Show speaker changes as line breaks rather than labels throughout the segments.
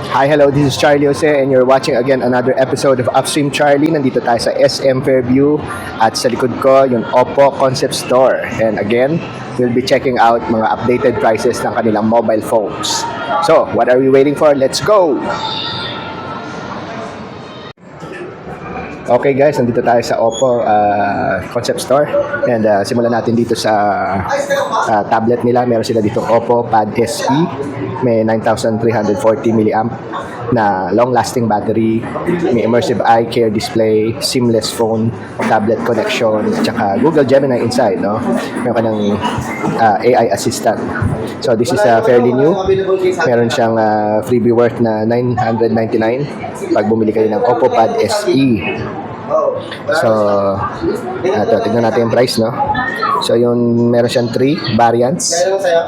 Hi, hello, this is Charlie Jose and you're watching again another episode of Upstream Charlie. Nandito tayo sa SM Fairview at sa likod ko yung Oppo Concept Store. And again, we'll be checking out mga updated prices ng kanilang mobile phones. So, what are we waiting for? Let's go! Okay guys, nandito tayo sa Oppo Concept Store and simulan natin dito sa tablet nila. Meron sila dito Oppo Pad SE, may 9340 mAh na long-lasting battery, may immersive eye care display, seamless phone, tablet connection, at saka Google Gemini inside, no? Meron ka ng AI assistant. So this is fairly new. Meron siyang freebie worth na 999 pag bumili kayo ng Oppo Pad SE. So, tignan natin yung price, no? So, yung meron siyang 3 variants,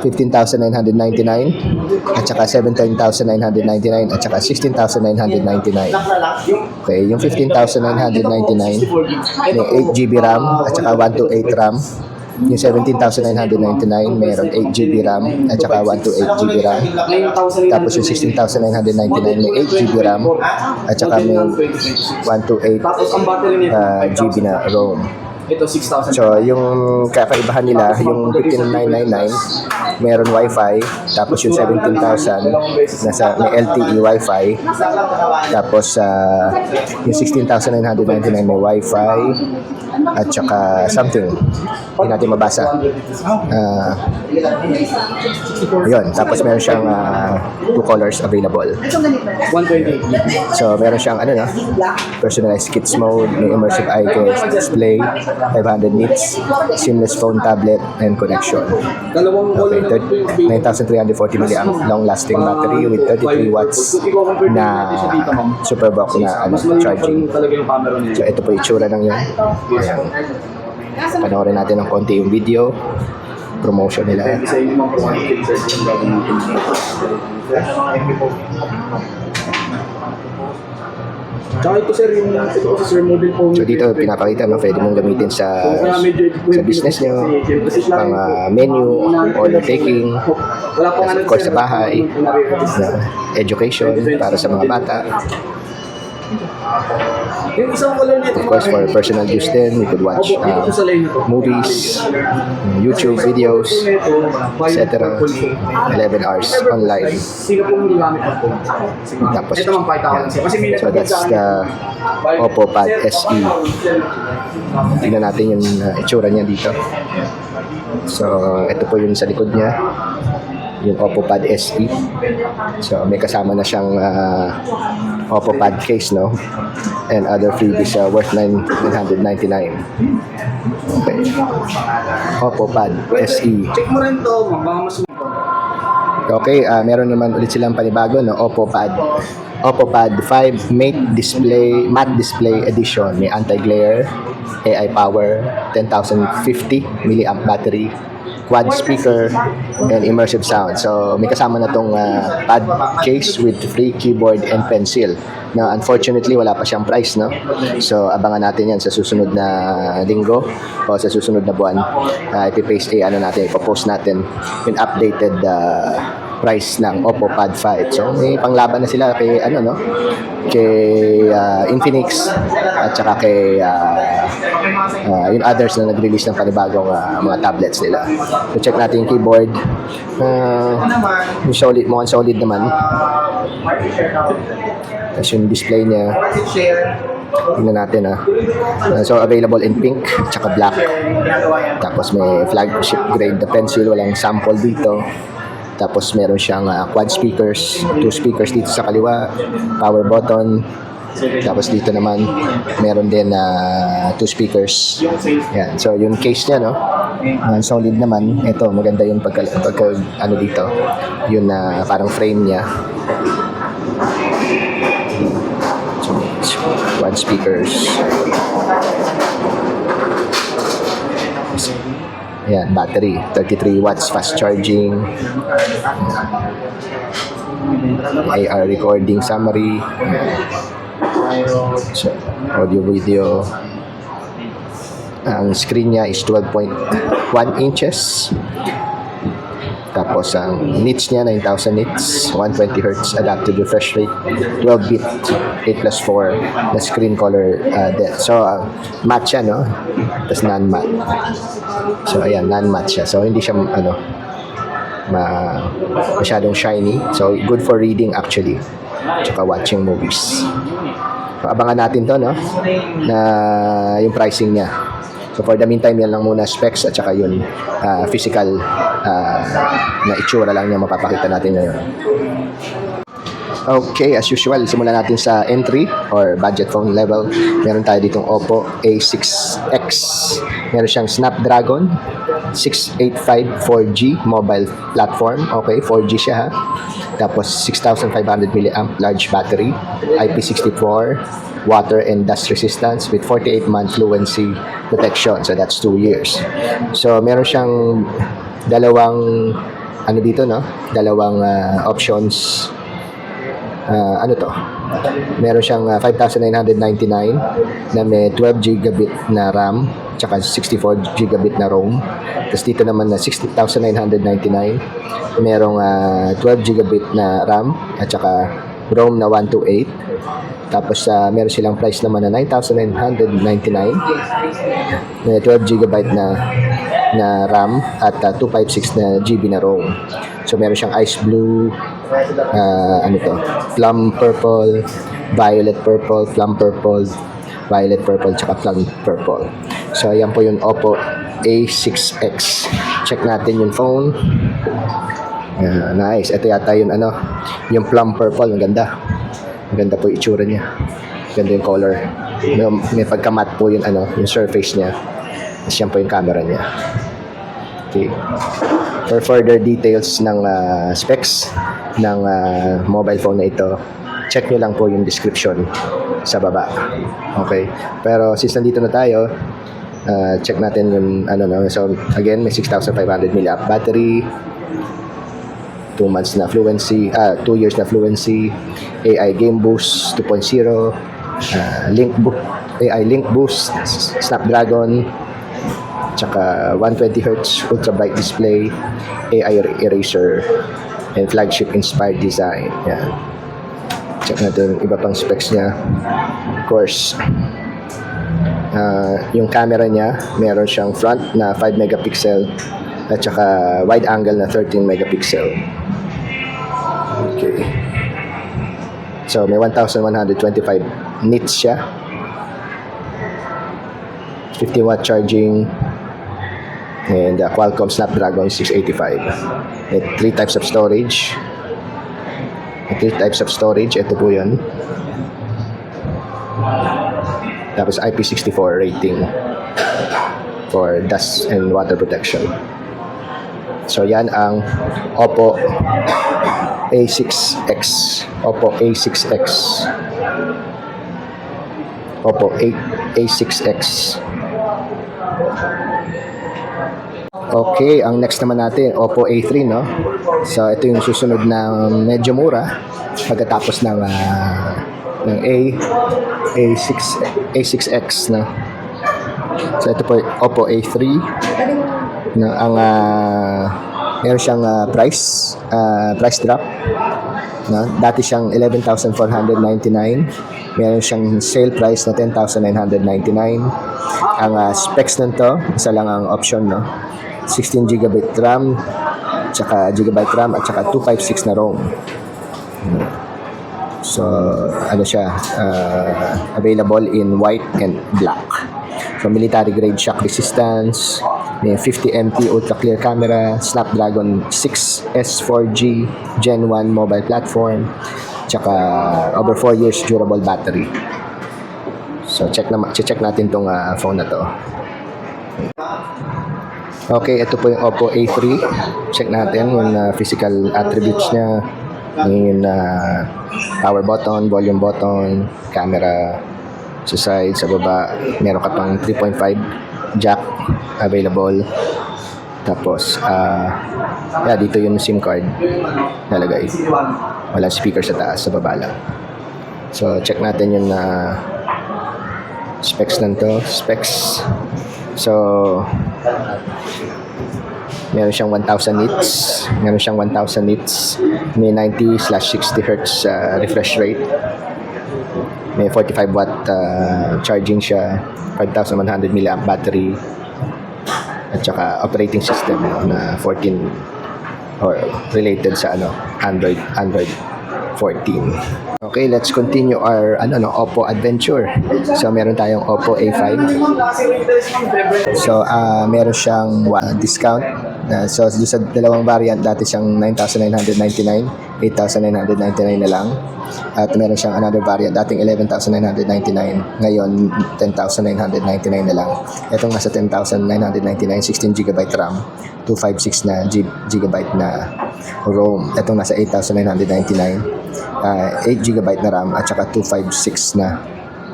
15,999 at saka 17,999 at saka 16,999. Okay, yung 15,999 may 8GB RAM at saka 128 RAM. Yung 17,999 meron 8GB RAM at saka 128GB RAM. Tapos yung 16,999 may 8GB RAM at saka may 128GB na ROM. So, yung kakaibahan nila, yung 15,999 meron Wi-Fi, tapos yung 17,000 nasa may LTE Wi-Fi, tapos yung 16,999 may Wi-Fi at saka something hindi natin mabasa. Yun, tapos meron siyang 2 colors available.
128.
So, meron siyang personalized kids mode, may immersive eye care display, 500 nits, seamless phone, tablet, and connection. Okay, 9,340 mAh long-lasting battery with 33 watts na Superbox na charging. So, ito po yung itsura ng yun. Ayan. Panoorin natin ng konti yung video promotion nila.
Tsaka ito sir, yung ito kasi sir model po.
So dito pinapakita na pwede mong gamitin sa business nyo, pang menu, order taking, of course sa bahay, education para sa mga bata.
Yung isang color nito,
of course for personal use din, you could watch movies, YouTube videos, etc. 11 hours online. Tapos so that's the Oppo Pad SE. Tingnan natin yung itsura niya dito. So ito po yung sa likod niya, yung Oppo Pad SE. So may kasama na siyang Oppo Pad case, no? And other freebies worth 999. Okay. Oppo Pad SE.
Check mo rin to, baka mas
okay, meron naman ulit silang panibago, no? Oppo Pad 5 matte display edition. May anti-glare, AI power, 10,050 mAh battery, quad speaker, and immersive sound. So, may kasama na tong pad case with free keyboard and pencil. Now, unfortunately, wala pa siyang price, no? So, abangan natin yan sa susunod na linggo o sa susunod na buwan. Ipopost natin yung updated price ng Oppo Pad 5. So, may panglaban na sila kay kay Infinix at saka kay yung others na nag-release ng panibagong mga tablets nila. So, check natin yung keyboard. Yung solid, mukhang solid naman. Tapos yung display niya, tingnan natin so available in pink at saka black. Tapos may flagship grade na pencil, walang sample dito. Tapos meron siyang quad speakers, 2 speakers dito sa kaliwa, power button. Tapos dito naman meron din 2 speakers. Yan. So yung case niya, no, solid naman. Ito maganda yung pagka dito, yun parang frame niya. So quad speakers. Ayan, battery, 33 watts fast charging, AR recording summary, so, audio video. Ang screen niya is 12.1 inches. Tapos ang nits niya 9,000 nits, 120 Hz adaptive refresh rate, 12 bit 8 plus 4 na screen color depth. So matte siya, no? Tapos non-matte. So ayan, non-matte siya. So hindi siya masyadong shiny. So good for reading actually. Tsaka watching movies. So, abangan natin to, no? Na yung pricing niya. So for the meantime, yan lang muna specs at saka yun physical na itsura lang niya mapapakita natin ngayon. Okay, as usual, simulan natin sa entry or budget phone level. Meron tayo ditong Oppo A6X. Meron siyang Snapdragon 685 4G mobile platform. Okay, 4G siya ha. Tapos 6,500 mAh large battery, IP64, water and dust resistance with 48-month fluency protection. So that's 2 years. So meron siyang dalawang dito, no? Dalawang options. Ano to? Meron siyang 5,999 na may 12 gigabit na RAM tsaka 64 gigabit na ROM. Tapos dito naman na 60,999 merong 12 gigabit na RAM at saka ROM na 128. Tapos meron silang price naman na 9,999 may 12 gigabyte na RAM at 256 na GB na ROM. So meron siyang ice blue, plum purple, violet purple, plum purple, violet purple, tsaka plum purple. So ayan po yung Oppo A6X. Check natin yung phone. Nice. Ito yata yung yung plum purple. Ang ganda. Ang ganda po yung itsura niya. Ganda yung color. May pagka-matte po yung yung surface niya. Tapos yan po yung camera niya. Okay. For further details ng specs ng mobile phone na ito, check nyo lang po yung description sa baba. Okay. Pero since nandito na tayo, check natin yung So again, may 6,500 mAh battery, 2 months na fluency, 2 years na fluency, AI Game Boost 2.0, AI Link Boost, Snapdragon, tsaka 120 Hz ultra bright display, AI eraser, and flagship inspired design. Yan. Check natin yung iba pang specs niya. Of course, yung camera niya, meron siyang front na 5 megapixel at saka wide angle na 13 megapixel. Okay. So may 1,125 nits siya. 50 watt charging and Qualcomm Snapdragon 685. May 3 types of storage. Ito po yun. Tapos IP64 rating for dust and water protection. So yan ang Oppo A6X. Oppo A6X. Oppo A6X. Okay, ang next naman natin, Oppo A3, no? So, ito yung susunod na medyo mura pagkatapos ng A6X, no? So, ito po, Oppo A3, no? Ang meron siyang price drop, no? Dati siyang 11,499. Meron siyang sale price na 10,999. Ang specs nito, isa lang ang option, no? 16 GB RAM, tsaka gigabyte RAM at tsaka 256 na ROM. So, siya, available in white and black. So, military grade shock resistance, may 50 MP ultra clear camera, Snapdragon 6S 4G Gen 1 mobile platform, tsaka over 4 years durable battery. So, check natin tong phone na to. Okay, ito po yung Oppo A3. Check natin yung physical attributes niya. Yung power button, volume button, camera sa side, sa baba. Meron ka pang 3.5 jack available. Tapos, dito yung SIM card nalagay. Wala speaker sa taas, sa baba lang. So, check natin yung specs nito. So, Meron siyang 1,000 nits. Meron siyang 1,000 nits. May 90/60 Hz refresh rate. May 45 watt charging siya. 5,100 milliamp battery. At saka operating system na 14 or related sa Android 14. Okay, let's continue our Oppo Adventure. So meron tayong Oppo A5. So meron siyang discount. So doon sa dalawang variant, dati siyang 9,999, 8,999 na lang. At meron siyang another variant, dating 11,999, ngayon 10,999 na lang. Itong nasa 10,999, 16GB RAM, 256 na GB na ROM. Itong nasa 8,999, 8GB na RAM at saka 256 na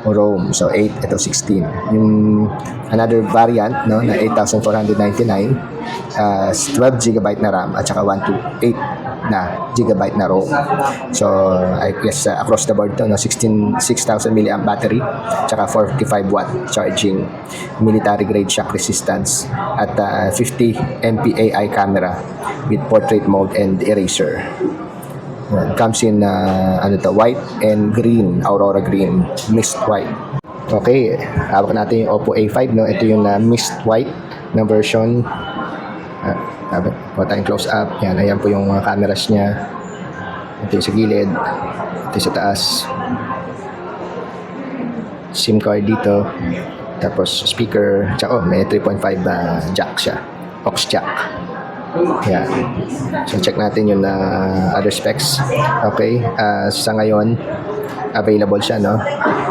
ROM. So 8, ito 16. Yung another variant na 8,499, 12GB na RAM at saka 128 na GB na ROM. So I guess across the board to 6,000 milliamp battery, tsaka 45 watt charging, military grade shock resistance at 50 MP AI camera with portrait mode and eraser. Comes in white and green, aurora green, mist white. Okay, hawak natin yung Oppo A5 Ito yung mist white na version. Tayong close up. Yan, ayan po yung mga cameras niya. Ito yung sa gilid. Ito yung sa taas. SIM card dito. Tapos speaker. Tsaka may 3.5 jack siya. Aux jack. Yan. So check natin yung other specs. Okay. Sa ngayon, available siya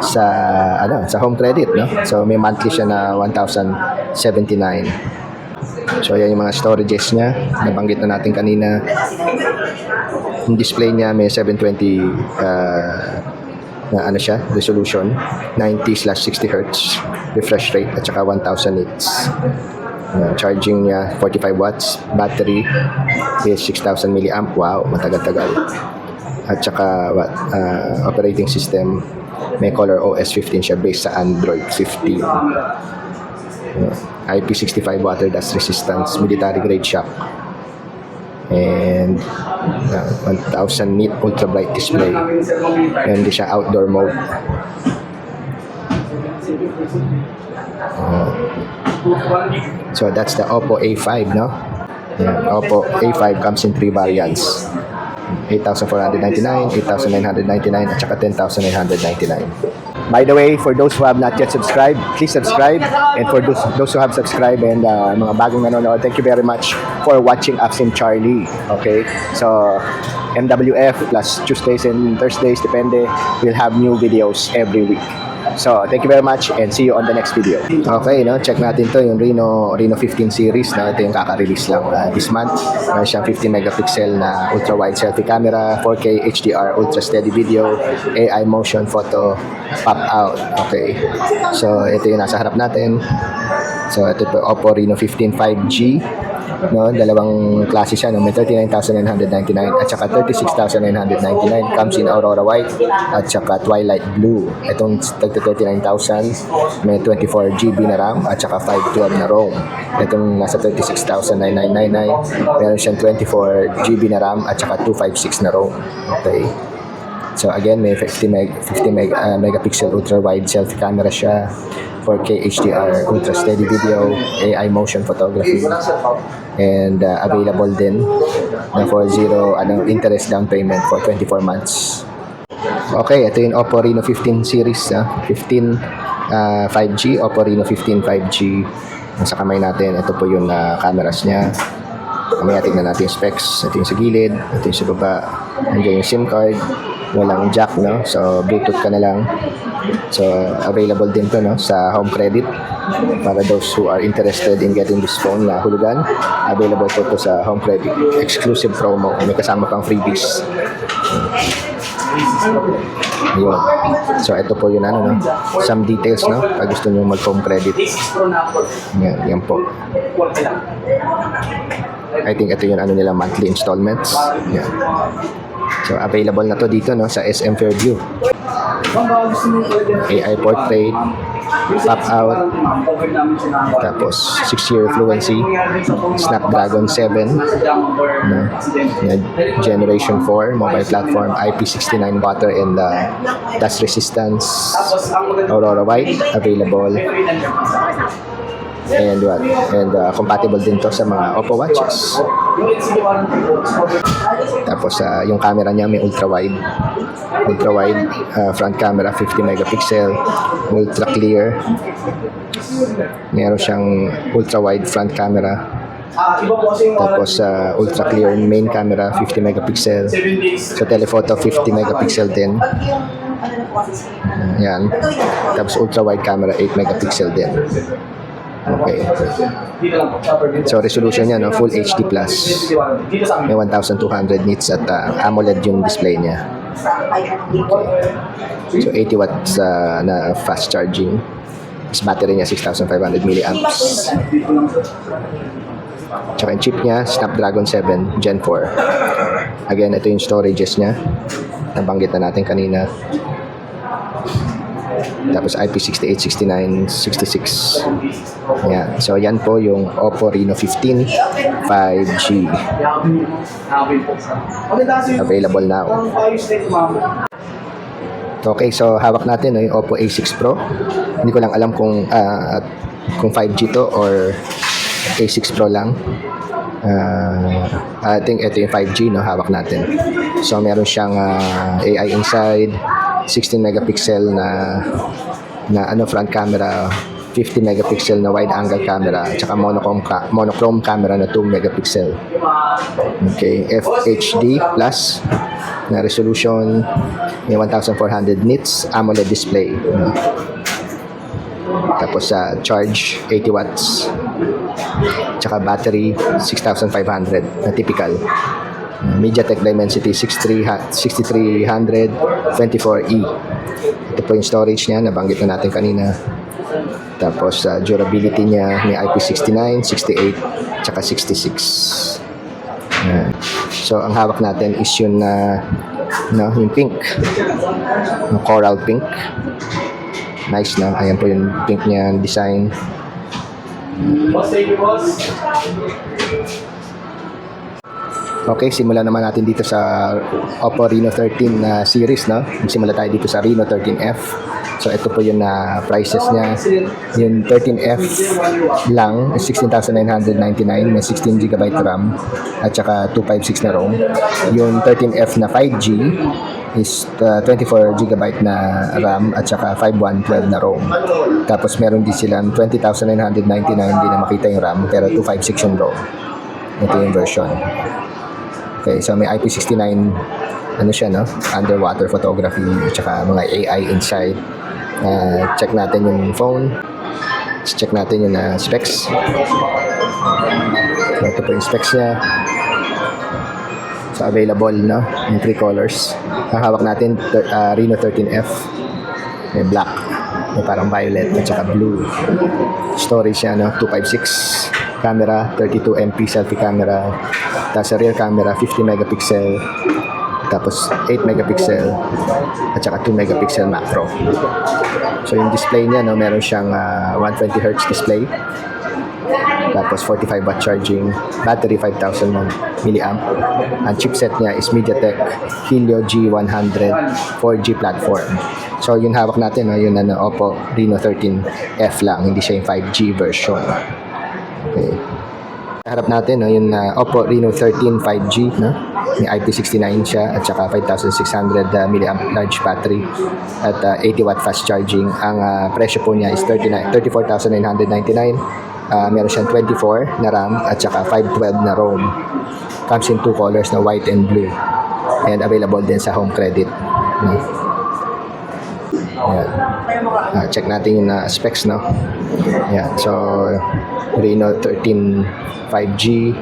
sa home credit So may monthly siya na 1,079. So yan yung mga storages niya, nabanggit na natin kanina. Yung display niya may 720 resolution, 90/60 Hz refresh rate at saka 1,000 nits. Charging niya 45 watts, battery is 6,000 milliamp. Wow, matagal-tagal. At saka operating system, may Color OS 15 siya based sa Android 15. IP65 water dust resistance, military grade shock, and 1,000 nit ultra bright display. And di siya outdoor mode. So that's the Oppo A5 Oppo A5 comes in 3 variants. 8,499, 8,999 at saka 10,999. By the way, for those who have not yet subscribed, please subscribe. And for those who have subscribed and mga bagong nanonood, thank you very much for watching Axim Charlie. Okay? So, MWF plus Tuesdays and Thursdays, depende, we'll have new videos every week. So, thank you very much and see you on the next video. Okay, check natin to yung Reno 15 series Ito yung kaka-release lang this month. Meron siyang 15 megapixel na ultra-wide selfie camera, 4K HDR ultra steady video, AI motion photo, pop out. Okay. So, ito yung nasa harap natin. So, ito po Oppo Reno 15 5G. Dalawang klase siya may 39,999 at saka 36,999. Comes in Aurora White at saka Twilight Blue. Itong tagto 39,000 may 24GB na RAM at saka 512 na ROM. Itong nasa 36,999 meron siyang 24GB na RAM at saka 256 na ROM. Okay. So again, may 50 megapixel ultra wide selfie camera siya, 4K HDR ultra steady video, AI motion photography, and available din na for zero interest down payment for 24 months. Okay, ito yung Oppo Reno 15 series, 15 5G, Oppo Reno 15 5G. Nasa kamay natin, ito po yung cameras niya. Mamaya tignan natin yung specs. Ito yung sa gilid, ito yung sa baba. Nandiyan yung SIM card, walang jack, so Bluetooth ka na lang. So available din to sa home credit para those who are interested in getting this phone na hulugan. Available po to sa home credit, exclusive promo, may kasama pang freebies. Ayun. So ito po yun some details pag gusto nyo mag home credit. Yan po. I think ito yung nila monthly installments. Yan. So available na to dito sa SM Fairview. AI portrait, pop out, tapos 6-year fluency, Snapdragon 7, no? Generation 4, mobile platform, IP69 water and dust resistance, Aurora White, available. And what? And compatible din to sa mga Oppo watches. Tapos yung camera niya may ultra wide front camera 50 megapixel, ultra clear. Meron siyang ultra wide front camera. Tapos ultra clear main camera 50 megapixel. Sa telephoto 50 megapixel din. Yan. Tapos ultra wide camera 8 megapixel din. Okay. So resolution niya, no, full HD plus. May 1200 nits at AMOLED yung display niya. Okay. So 80 watts na fast charging. Mas battery niya 6,500 milliamps. Tsaka yung chip niya, Snapdragon 7 Gen 4. Again, ito yung storages niya. Nabanggit na natin kanina. Tapos IP68, 69, 66. Yan. So, yan po yung Oppo Reno 15 5G. Available now. Okay, so hawak natin yung Oppo A6 Pro. Hindi ko lang alam kung 5G to or A6 Pro lang. I think ito yung 5G, no, hawak natin. So, meron siyang AI inside, 16 megapixel na front camera, 50 megapixel na wide angle camera, at saka monochrome camera na 2 megapixel. Okay, FHD plus na resolution, may 1400 nits, AMOLED display. Tapos charge 80 watts. Tsaka battery 6,500 na typical. MediaTek Dimensity 6300 24E. Ito po yung storage niya, nabanggit na natin kanina. Tapos durability niya may IP69, 68, tsaka 66. Yan. So ang hawak natin is yung yung pink. Yung coral pink. Nice, no? Ayan po yung pink niya design. Okay, simulan naman natin dito sa Oppo Reno 13 na series, no? Simula tayo dito sa Reno 13F. So, ito po yung prices niya. Yung 13F lang, 16,999, may 16GB RAM, at saka 256 na ROM. Yung 13F na 5G is 24GB na RAM, at saka 5112 na ROM. Tapos, meron din silang 20,999, hindi na makita yung RAM, pero 256 yung ROM. Ito yung version. Okay, so may IP69, ano siya, no? Underwater photography, tsaka mga AI inside. Check natin yung phone. Check natin yung specs. So, ito po yung specs niya. So, available, no? Yung 3 colors. Ang hawak natin, Reno 13F. May black, may parang violet, at saka blue. Storage niya, no? 256. Camera, 32MP selfie camera. Tapos sa rear camera, 50 megapixel. Tapos 8 megapixel. At saka 2 megapixel macro. So yung display niya, no, meron siyang 120Hz display. Tapos 45 watt charging. Battery 5,000 milliamp. Ang chipset niya is MediaTek Helio G100 4G platform. So yung hawak natin, no, yun Oppo Reno 13F lang. Hindi siya yung 5G version. Okay. Harap natin, no, yung Oppo Reno 13 5G, no? May IP69 siya at saka 5,600 milliamp large battery at 80 watt fast charging. Ang presyo po niya is 34,999. Meron siyang 24 na RAM at saka 512 na ROM. Comes in 2 colors na white and blue. And available din sa home credit. Ayan. Check natin yung specs, no? Ayan. So, Reno 13 5G.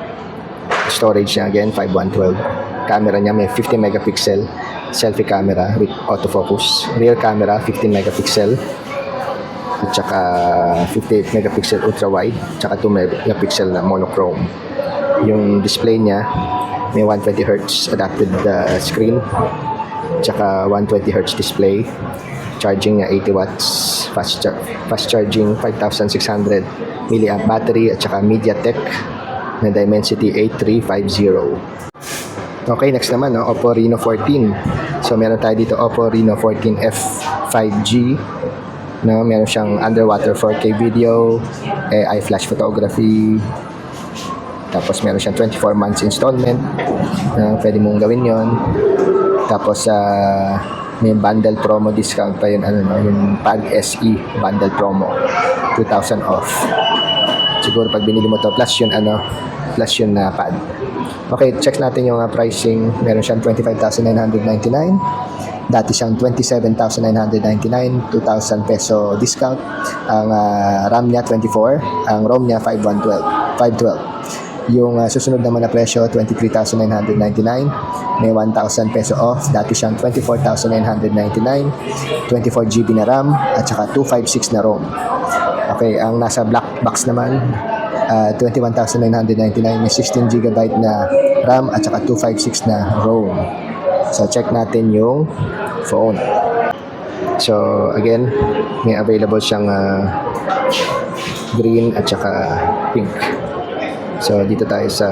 Storage niya again, 5112. Camera niya may 50 megapixel. Selfie camera with autofocus. Rear camera, 15 megapixel. At saka 58 megapixel ultra wide. At saka 2 megapixel na monochrome. Yung display niya, may 120Hz adapted screen. tsaka 120Hz display. Charging niya 80 watts, fast charging, 5,600 milliamp battery, at saka MediaTek na Dimensity 8350. Okay, next naman, no, Oppo Reno 14. So, meron tayo dito Oppo Reno 14F 5G. No, meron siyang underwater 4K video, AI flash photography. Tapos, meron siyang 24 months installment. Pwede mong gawin yon. Tapos, may bundle promo discount pa yun, yung Pad SE bundle promo, 2,000 off. Siguro pag binili mo to, plus yun na pad. Okay, check natin yung pricing. Meron siyang 25,999. Dati siyang 27,999, 2,000 peso discount. Ang RAM niya 24, ang ROM niya 512. Yung susunod naman na presyo, 23,999. May 1,000 peso off. Dati siyang 24,999, 24 GB na RAM, at saka 256 na ROM. Okay, ang nasa black box naman, 21,999, may 16 GB na RAM at saka 256 na ROM. So, check natin yung phone. So, again, may available siyang green at saka pink. So, dito tayo sa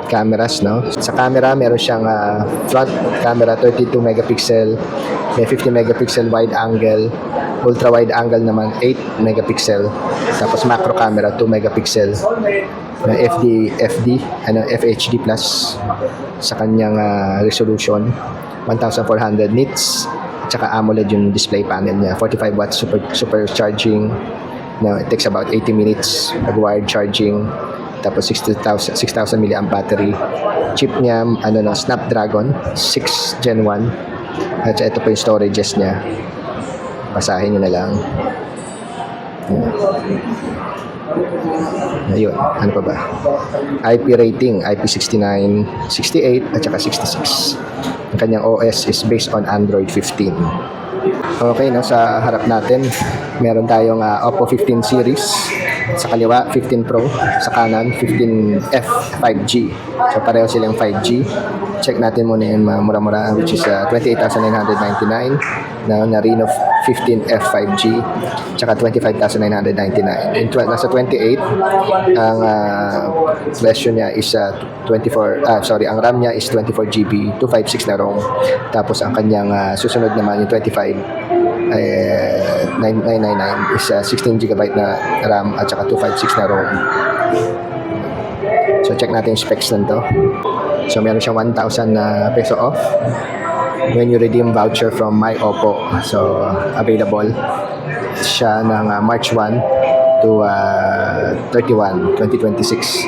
cameras, no? Sa camera, meron siyang front camera 32 megapixel, may 50 megapixel wide angle, ultra wide angle naman 8 megapixel, tapos macro camera 2 megapixel, na FHD plus sa kanyang resolution, 1400 nits, at saka AMOLED yung display panel niya, 45 watts super charging. No, it takes about 80 minutes pag wired charging. Tapos 6,000 milliamp battery. Chip niya, Snapdragon 6 Gen 1. At ito po yung storages niya. Basahin nyo na lang. Ayun, ano pa ba? IP rating, IP69, 68, at saka 66. Ang kanyang OS is based on Android 15. Okay, no, sa harap natin, meron tayong Oppo 15 series. Sa kaliwa, 15 Pro. Sa kanan, 15F 5G. So, pareho silang 5G. Check natin muna yung mura-mura, which is 28,999 na Reno 15F 5G. Tsaka 25,999. Nasa 28, ang version niya is ang RAM niya is 24 GB, 256 na ROM. Tapos, ang kanyang susunod naman, yung 999 is 16 GB na RAM at saka 256 na ROM. So, check natin yung specs nito. So, meron siyang 1,000 peso off when you redeem voucher from My Oppo. So, available siya ng March 1 to 31, 2026.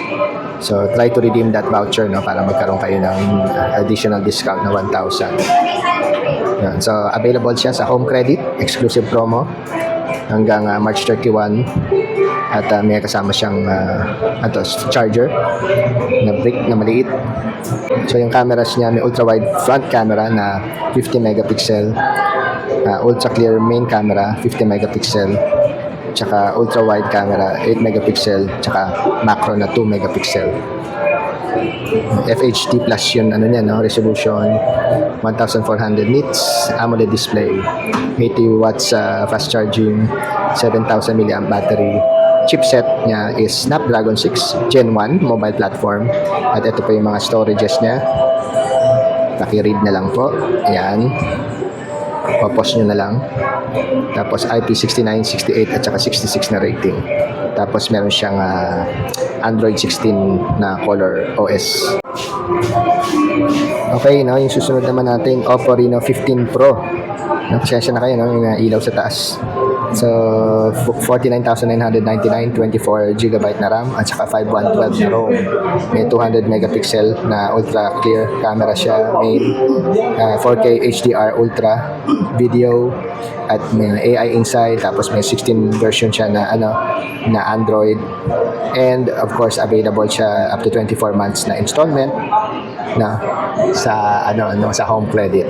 So, try to redeem that voucher, no, para magkaroon kayo ng additional discount na 1,000. Yan. So, available siya sa Home Credit, exclusive promo, hanggang March 31. At may kasama siyang charger na brick na maliit. So, yung cameras niya, may ultra-wide front camera na 50 megapixel, ultra-clear main camera, 50 megapixel, tsaka ultra-wide camera, 8 megapixel, tsaka macro na 2 megapixel. FHD plus yun, niya, no? Resolution, 1,400 nits, AMOLED display, 80 watts fast charging, 7,000 milliamp battery. Chipset niya is Snapdragon 6 Gen 1 mobile platform. At ito po yung mga storages niya. Paki-read na lang po. Ayan. Pause nyo na lang. Tapos IP69, 68 at saka 66 na rating. Tapos meron siyang Android 16 na color OS. Okay, no, yung susunod naman natin, Oppo Reno 15 Pro. Pasensya na kayo, no, yung ilaw sa taas. So, 49,999, 24 GB na RAM at saka 5112 na ROM. May 200 megapixel na ultra clear camera siya. May 4K HDR ultra video at may AI inside. Tapos may 16 version siya na Android. And of course, available siya up to 24 months na installment na sa sa Home Credit.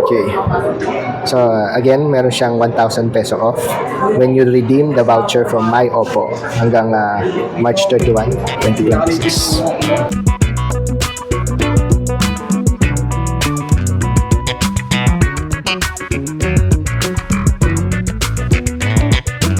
Okay. So, again, meron siyang 1,000 peso off when you redeem the voucher from My Oppo hanggang March 31, 2026.